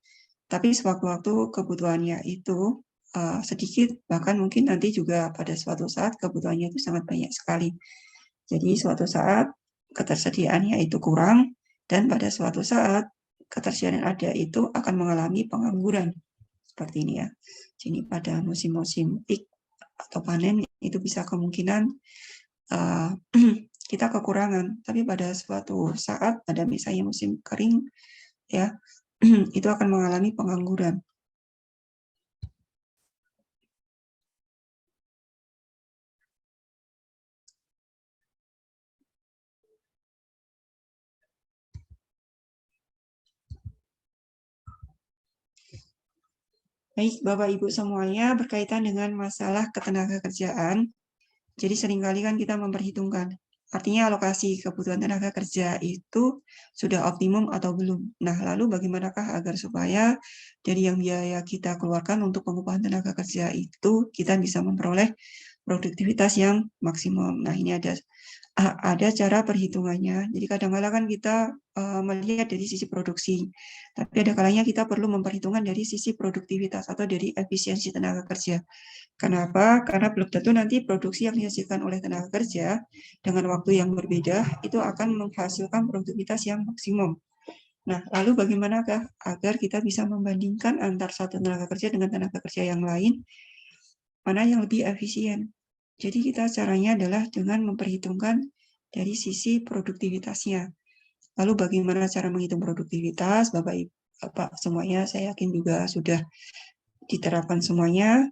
Tapi sewaktu-waktu kebutuhannya itu sedikit, bahkan mungkin nanti juga pada suatu saat kebutuhannya itu sangat banyak sekali. Jadi suatu saat ketersediaannya itu kurang, dan pada suatu saat ketersediaan yang ada itu akan mengalami pengangguran. Seperti ini ya. Jadi pada musim-musim peak atau panen itu bisa kemungkinan kita kekurangan. Tapi pada suatu saat, pada misalnya musim kering, ya itu akan mengalami pengangguran. Baik, Bapak Ibu semuanya, berkaitan dengan masalah ketenagakerjaan. Jadi seringkali kan kita memperhitungkan, artinya alokasi kebutuhan tenaga kerja itu sudah optimum atau belum. Nah, lalu bagaimanakah agar supaya dari yang biaya kita keluarkan untuk pengupahan tenaga kerja itu kita bisa memperoleh produktivitas yang maksimum. Nah, ini ada cara perhitungannya. Jadi kadang-kadang kan kita melihat dari sisi produksi, tapi ada kalanya kita perlu memperhitungkan dari sisi produktivitas atau dari efisiensi tenaga kerja. Kenapa? Karena belum tentu nanti produksi yang dihasilkan oleh tenaga kerja dengan waktu yang berbeda itu akan menghasilkan produktivitas yang maksimum. Nah, lalu bagaimanakah agar kita bisa membandingkan antar satu tenaga kerja dengan tenaga kerja yang lain, mana yang lebih efisien? Jadi kita caranya adalah dengan memperhitungkan dari sisi produktivitasnya. Lalu bagaimana cara menghitung produktivitas? Bapak semuanya saya yakin juga sudah diterapkan semuanya.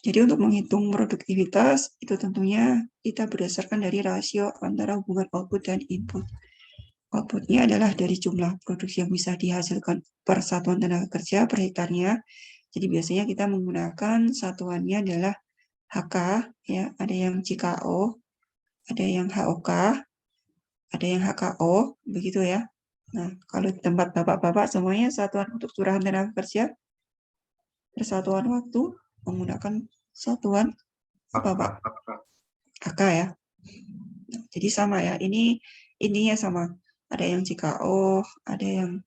Jadi untuk menghitung produktivitas itu tentunya kita berdasarkan dari rasio antara hubungan output dan input. Outputnya adalah dari jumlah produksi yang bisa dihasilkan per satuan tenaga kerja per hektarnya. Jadi biasanya kita menggunakan satuannya adalah HK, ya, ada yang CKO, ada yang HOK, ada yang HKO, begitu ya. Nah, kalau di tempat bapak-bapak semuanya satuan untuk curahan tenaga kerja, persatuan waktu, menggunakan satuan apa Pak? HK ya. Jadi sama ya, ini intinya sama. Ada yang CKO, ada yang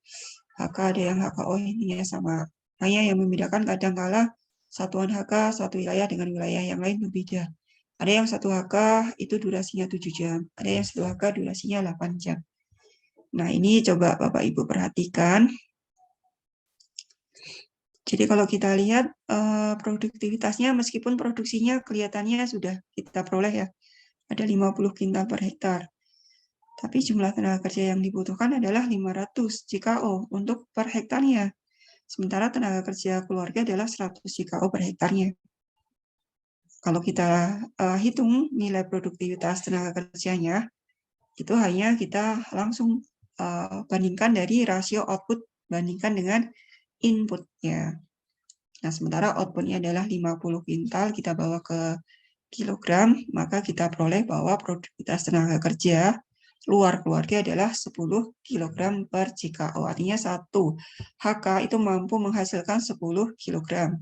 HK, ada yang HKO, intinya sama. Hanya yang membedakan kadang-kala satuan HK satu wilayah dengan wilayah yang lain berbeda. Ada yang satu HK itu durasinya 7 jam, ada yang satu HK durasinya 8 jam. Nah, ini coba Bapak Ibu perhatikan. Jadi kalau kita lihat produktivitasnya, meskipun produksinya kelihatannya sudah kita peroleh ya, ada 50 kintal per hektar. Tapi jumlah tenaga kerja yang dibutuhkan adalah 500 JKO untuk per hektarnya. Sementara tenaga kerja keluarga adalah 100 JKO per hektarnya. Kalau kita hitung nilai produktivitas tenaga kerjanya, itu hanya kita langsung bandingkan dari rasio output bandingkan dengan inputnya. Nah, sementara outputnya adalah 50 kintal, kita bawa ke kilogram, maka kita peroleh bahwa produktivitas tenaga kerja luar keluarga adalah 10 kg per JKO. Artinya 1 HK itu mampu menghasilkan 10 kg.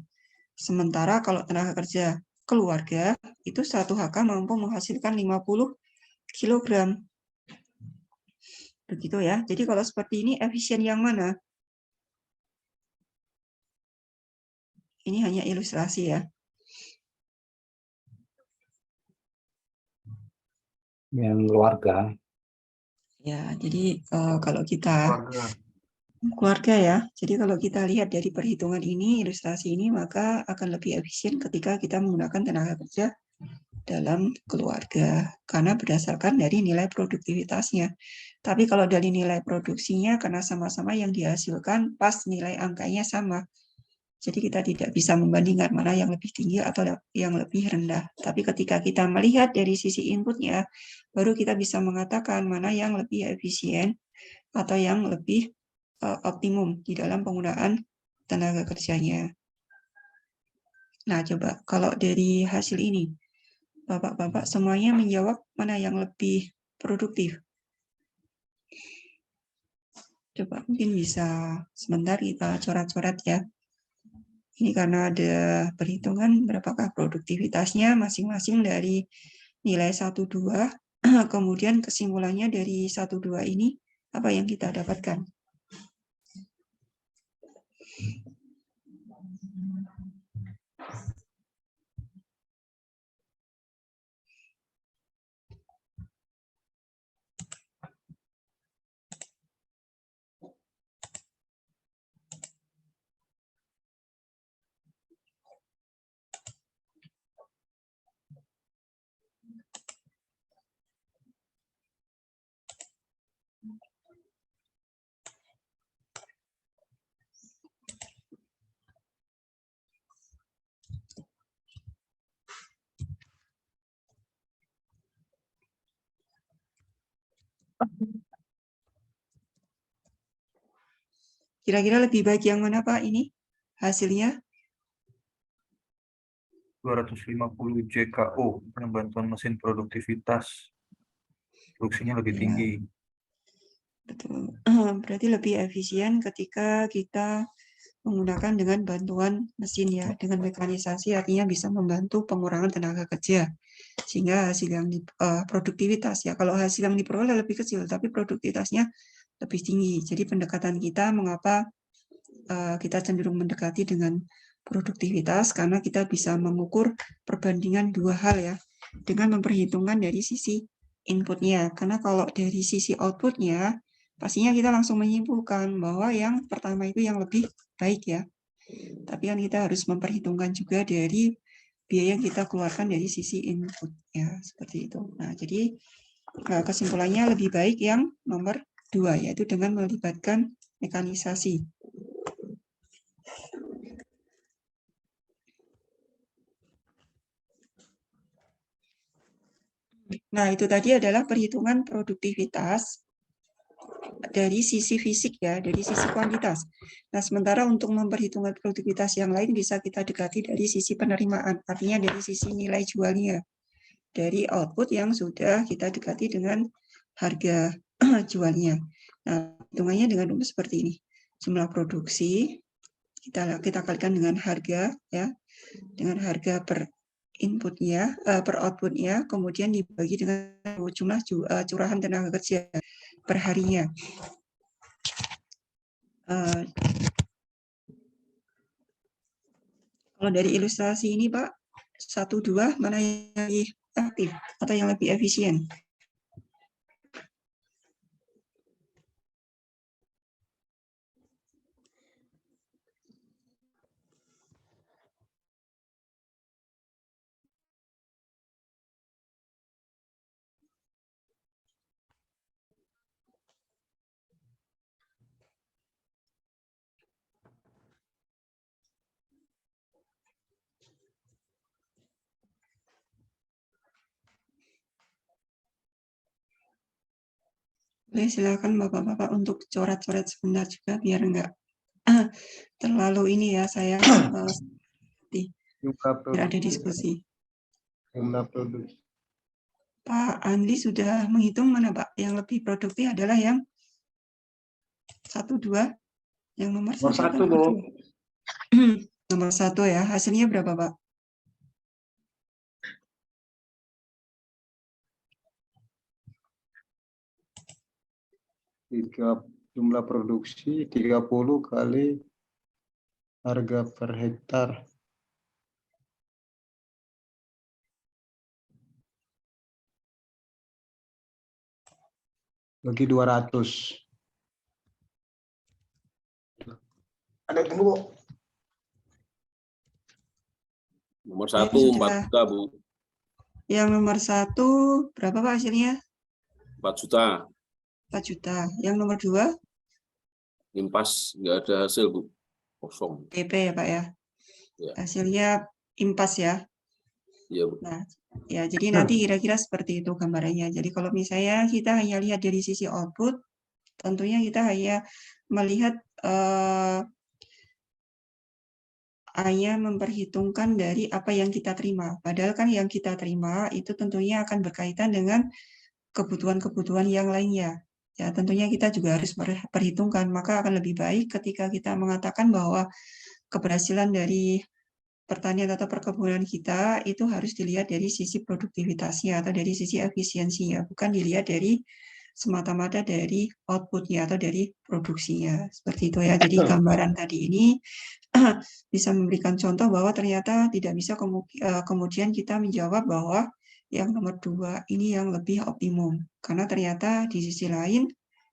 Sementara kalau tenaga kerja keluarga, itu 1 HK mampu menghasilkan 50 kg. Begitu ya. Jadi kalau seperti ini, efisien yang mana? Ini hanya ilustrasi ya. Yang keluarga. Ya, jadi kalau kita keluarga ya, jadi kalau kita lihat dari perhitungan ini, ilustrasi ini, maka akan lebih efisien ketika kita menggunakan tenaga kerja dalam keluarga, karena berdasarkan dari nilai produktivitasnya. Tapi kalau dari nilai produksinya, karena sama-sama yang dihasilkan pas nilai angkanya sama, jadi kita tidak bisa membandingkan mana yang lebih tinggi atau yang lebih rendah. Tapi ketika kita melihat dari sisi inputnya, baru kita bisa mengatakan mana yang lebih efisien atau yang lebih optimum di dalam penggunaan tenaga kerjanya. Nah, coba kalau dari hasil ini, Bapak-bapak semuanya menjawab mana yang lebih produktif. Coba mungkin bisa sebentar kita coret-coret ya. Ini karena ada perhitungan berapakah produktivitasnya masing-masing dari nilai 1,2, kemudian kesimpulannya dari 1,2 ini apa yang kita dapatkan. Kira-kira lebih baik yang mana Pak ini hasilnya? 250 JKO, bantuan mesin produktivitas. Produksinya lebih Ya. tinggi. Betul. Berarti lebih efisien ketika kita menggunakan dengan bantuan mesin ya, dengan mekanisasi artinya bisa membantu pengurangan tenaga kerja. Sehingga hasil yang produktivitas ya, kalau hasil yang diperoleh lebih kecil tapi produktivitasnya lebih tinggi. Jadi pendekatan kita mengapa kita cenderung mendekati dengan produktivitas karena kita bisa mengukur perbandingan dua hal ya, dengan memperhitungkan dari sisi inputnya. Karena kalau dari sisi outputnya, pastinya kita langsung menyimpulkan bahwa yang pertama itu yang lebih baik ya. Tapi kan kita harus memperhitungkan juga dari biaya yang kita keluarkan dari sisi input ya, seperti itu. Nah, jadi kesimpulannya lebih baik yang nomor 2, yaitu dengan melibatkan mekanisasi. Nah, itu tadi adalah perhitungan produktivitas dari sisi fisik ya, dari sisi kuantitas. Nah, sementara untuk memperhitungkan produktivitas yang lain bisa kita dekati dari sisi penerimaan, artinya dari sisi nilai jualnya, dari output yang sudah kita dekati dengan harga jualnya. Nah, hitungannya dengan rumus seperti ini. Jumlah produksi kita kalikan dengan harga ya, dengan harga per inputnya, per outputnya, kemudian dibagi dengan jumlah curahan tenaga kerja per harinya. Kalau dari ilustrasi ini Pak, 1,2 mana yang lebih aktif atau yang lebih efisien? Boleh silakan Bapak-Bapak untuk coret-coret sebentar juga biar enggak terlalu ini ya saya biar ada diskusi. Jumlah produksi. Pak Andri sudah menghitung mana Pak? Yang lebih produktif adalah yang 1,2, yang nomor 1, Bu. nomor 1 ya. Hasilnya berapa Pak? Jumlah produksi 30 kali harga per hektar. Bagi 200. Ada tunggu. Nomor 1 4 juta, Bu. Yang nomor 1 berapa Pak hasilnya? 4 juta. 4 juta. Yang nomor 2? Impas, nggak ada hasil, Bu. Kosong. PP ya Pak ya? Ya. Hasilnya impas ya? Iya, Bu. Nah, ya jadi nanti kira-kira seperti itu gambarannya. Jadi kalau misalnya kita hanya lihat dari sisi output, tentunya kita hanya melihat hanya memperhitungkan dari apa yang kita terima. Padahal kan yang kita terima itu tentunya akan berkaitan dengan kebutuhan-kebutuhan yang lainnya. Ya, tentunya kita juga harus perhitungkan. Maka akan lebih baik ketika kita mengatakan bahwa keberhasilan dari pertanian atau perkebunan kita itu harus dilihat dari sisi produktivitasnya atau dari sisi efisiensinya, bukan dilihat dari semata-mata dari output-nya atau dari produksinya. Seperti itu ya. Jadi gambaran tadi ini bisa memberikan contoh bahwa ternyata tidak bisa kemudian kita menjawab bahwa yang nomor 2 ini yang lebih optimum. Karena ternyata di sisi lain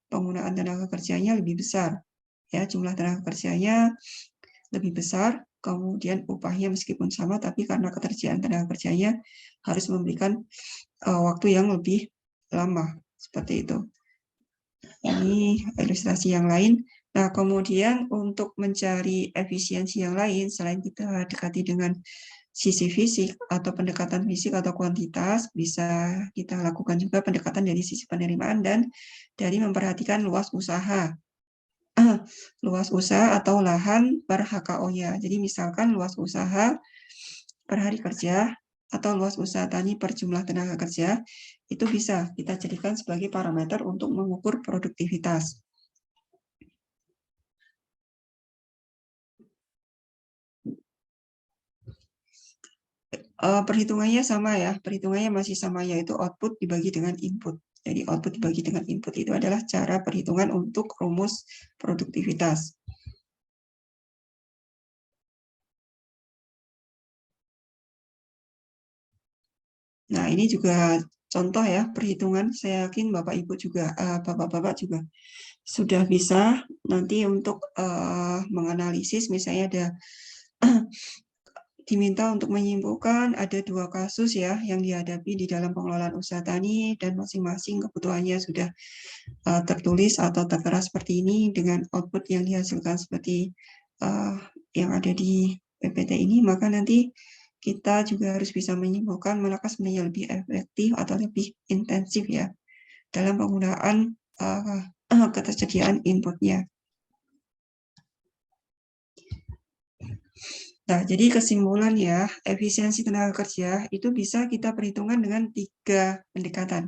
penggunaan tenaga kerjanya lebih besar. Ya, jumlah tenaga kerjanya lebih besar, kemudian upahnya meskipun sama, tapi karena ketersediaan tenaga kerjanya harus memberikan waktu yang lebih lama, seperti itu. Ini ilustrasi yang lain. Nah, kemudian untuk mencari efisiensi yang lain, selain kita dekati dengan sisi fisik atau pendekatan fisik atau kuantitas, bisa kita lakukan juga pendekatan dari sisi penerimaan dan dari memperhatikan luas usaha. Luas usaha atau lahan per HKO-nya. Jadi misalkan luas usaha per hari kerja atau luas usaha tani per jumlah tenaga kerja, itu bisa kita jadikan sebagai parameter untuk mengukur produktivitas. Perhitungannya sama ya, perhitungannya masih sama, yaitu output dibagi dengan input. Jadi output dibagi dengan input itu adalah cara perhitungan untuk rumus produktivitas. Nah, ini juga contoh ya perhitungan. Saya yakin Bapak Ibu juga, Bapak-Bapak juga sudah bisa nanti untuk menganalisis, misalnya ada diminta untuk menyimpulkan ada 2 kasus ya yang dihadapi di dalam pengelolaan usaha tani dan masing-masing kebutuhannya sudah tertulis atau tertera seperti ini dengan output yang dihasilkan seperti yang ada di PPT ini, maka nanti kita juga harus bisa menyimpulkan manakah sebenarnya lebih efektif atau lebih intensif ya dalam penggunaan ketersediaan inputnya. Nah, jadi kesimpulan ya, efisiensi tenaga kerja itu bisa kita perhitungkan dengan 3 pendekatan.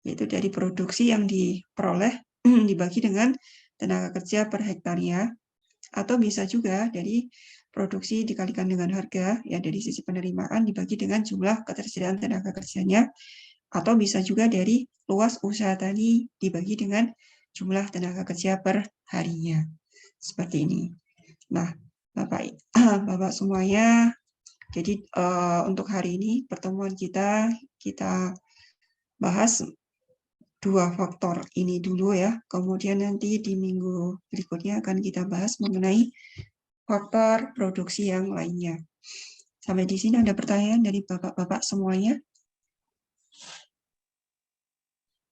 Yaitu dari produksi yang diperoleh dibagi dengan tenaga kerja per hektarnya, atau bisa juga dari produksi dikalikan dengan harga, ya dari sisi penerimaan dibagi dengan jumlah ketersediaan tenaga kerjanya, atau bisa juga dari luas usaha tani dibagi dengan jumlah tenaga kerja per harinya. Seperti ini. Nah, Bapak semuanya, jadi untuk hari ini pertemuan kita bahas 2 faktor ini dulu ya. Kemudian nanti di minggu berikutnya akan kita bahas mengenai faktor produksi yang lainnya. Sampai di sini ada pertanyaan dari Bapak-bapak semuanya?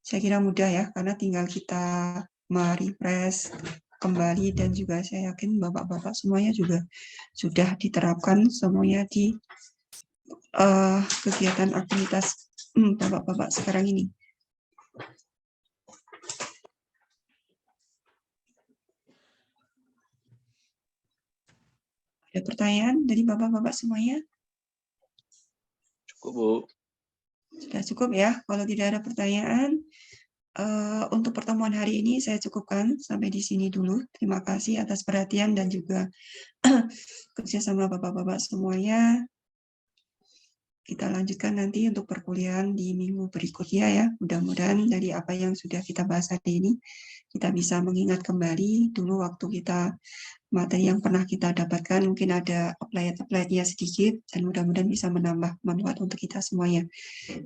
Saya kira mudah ya, karena tinggal kita merefresh kembali dan juga saya yakin Bapak-bapak semuanya juga sudah diterapkan semuanya di kegiatan aktivitas Bapak-bapak sekarang ini. Ada pertanyaan dari Bapak-bapak semuanya? Cukup, Bu. Sudah cukup ya. Kalau tidak ada pertanyaan, untuk pertemuan hari ini saya cukupkan sampai di sini dulu. Terima kasih atas perhatian dan juga kerjasama Bapak-bapak semuanya. Kita lanjutkan nanti untuk perkuliahan di minggu berikutnya ya. Mudah-mudahan dari apa yang sudah kita bahas hari ini, kita bisa mengingat kembali dulu waktu kita materi yang pernah kita dapatkan, mungkin ada apply-nya sedikit, dan mudah-mudahan bisa menambah manfaat untuk kita semuanya.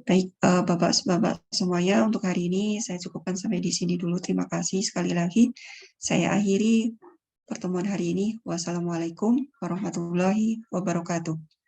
Baik, Bapak-bapak semuanya, untuk hari ini saya cukupkan sampai di sini dulu. Terima kasih sekali lagi. Saya akhiri pertemuan hari ini. Wassalamualaikum warahmatullahi wabarakatuh.